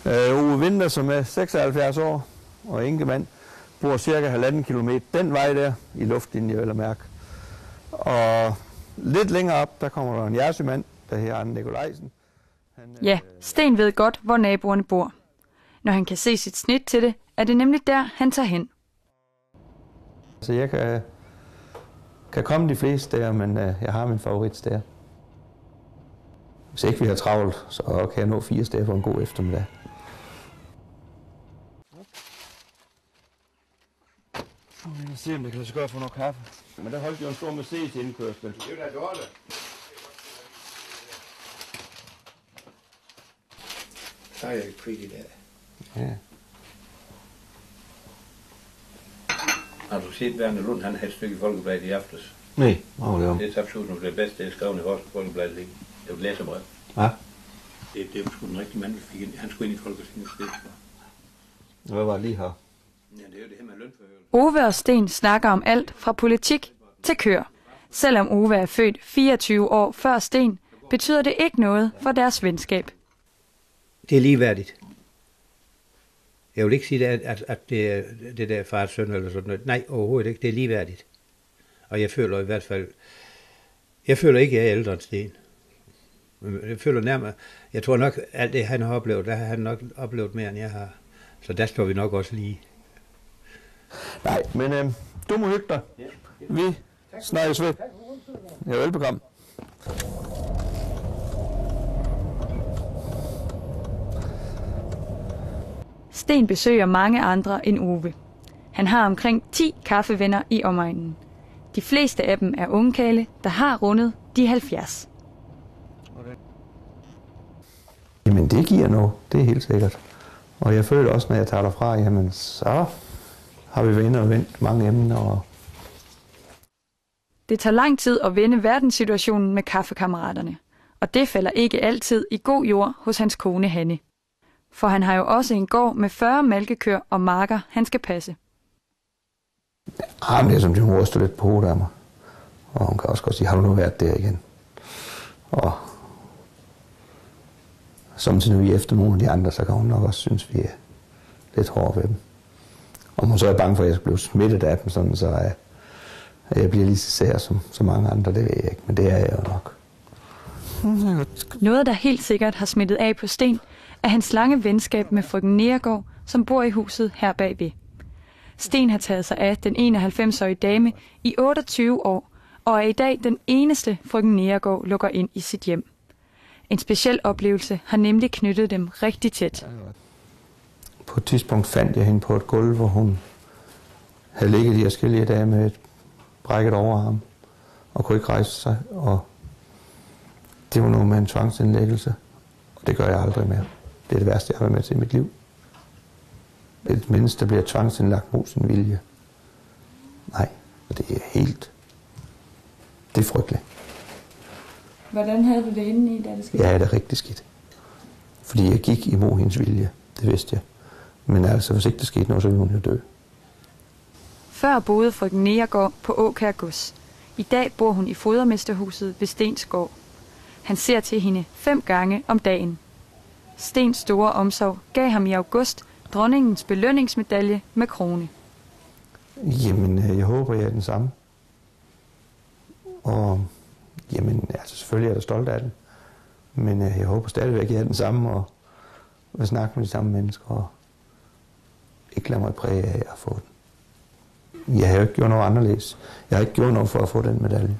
Ove Winther, som er 76 år og enkemand, bor cirka 1,5 kilometer den vej der, i luftlinje vel at mærke. Og lidt længere op, der kommer der en jersømand, der hedder Arne Nikolajsen. Ja, Sten ved godt, hvor naboerne bor. Når han kan se sit snit til det, er det nemlig der, han tager hen. Så jeg kan komme de fleste steder, men jeg har min favoritsted. Hvis ikke vi har travlt, så kan jeg nå 4 steder på en god eftermiddag. Jeg kan se, om det kan så godt få noget kaffe. Men der holdt jo en stor Mercedes indkørsel. Det er da dårligt. Så er jeg ikke kvidt i dag. Ja. Har du set Werner Lund, han havde et stykke i Folkebladet i aftes? Nej, hvad var det om? Det er absolut noget det bedste, det er skrevet i vores Folkebladet. Det er jo et læserbrev. Ja. Det var sgu en rigtig mand, vi fik ind. Han skulle ind i Folketinget. Hvad var det lige her? Ja, det er jo det her med lønforhøjelse. Ove og Sten snakker om alt fra politik til køer. Selvom Ove er født 24 år før Sten, betyder det ikke noget for deres venskab. Det er ligeværdigt. Jeg vil ikke sige, at det er det der fars søn eller sådan noget. Nej, overhovedet ikke. Det er ligeværdigt. Og jeg føler i hvert fald... Jeg føler ikke, at jeg er ældre end Sten. Jeg føler nærmere... Jeg tror nok, alt det han har oplevet, der har han nok oplevet mere, end jeg har. Så der står vi nok også lige. Nej, men du må hygge dig. Vi snakkes ved. Ja, velbekomme. Sten besøger mange andre end Ove. Han har omkring 10 kaffevenner i omegnen. De fleste af dem er ungkarle, der har rundet de 70. Jamen det giver noget, det er helt sikkert. Og jeg føler også, når jeg tager derfra, jamen så har vi vendt og vendt mange emner. Og Det tager lang tid at vende verdenssituationen med kaffekammeraterne. Og det falder ikke altid i god jord hos hans kone Hanne. For han har jo også en gård med 40 malkekøer og marker, han skal passe. men det er som, hun ryster lidt på hovedet af mig. Og hun kan også godt sige, har du nu været der igen? Og samtidig når vi er efter nogle af de andre, så kan hun nok også synes, vi er lidt hårde ved dem. Om hun så er bange for, at jeg skal blive smittet af dem, sådan så at jeg bliver lige så sær som mange andre, det ved jeg ikke, men det er jeg jo nok. Noget, der helt sikkert har smittet af på Sten, er hans lange venskab med frøken Neergaard, som bor i huset her bagved. Sten har taget sig af den 91-årige dame i 28 år, og er i dag den eneste frøken Neergaard lukker ind i sit hjem. En speciel oplevelse har nemlig knyttet dem rigtig tæt. På et tidspunkt fandt jeg hende på et gulv, hvor hun havde ligget i forskellige dage med et brækket overarm og kunne ikke rejse sig. Og det var noget med en tvangsindlæggelse, og det gør jeg aldrig mere. Det er det værste, jeg har været med til i mit liv. Et menneske, der bliver tvangsindlagt mod sin vilje. Nej, det er helt... Det er frygteligt. Hvordan havde du det inde i, da det skete? Ja, det er rigtig skidt. Fordi jeg gik imod hendes vilje, det vidste jeg. Men altså, hvis ikke der skete noget, så ville hun jo dø. Før boede frøken Neergaard på Åkær Gods. I dag bor hun i fodermesterhuset ved Stensgård. Han ser til hende 5 gange om dagen. Stens store omsorg gav ham i august dronningens belønningsmedalje med krone. Jamen, jeg håber, jeg er den samme. Og jamen, altså selvfølgelig er jeg stolt af den. Men jeg håber stadigvæk, at jeg er den samme og vil snakke med de samme mennesker og ikke lade mig præge af at få den. Jeg har jo ikke gjort noget anderledes. Jeg har ikke gjort noget for at få den medalje.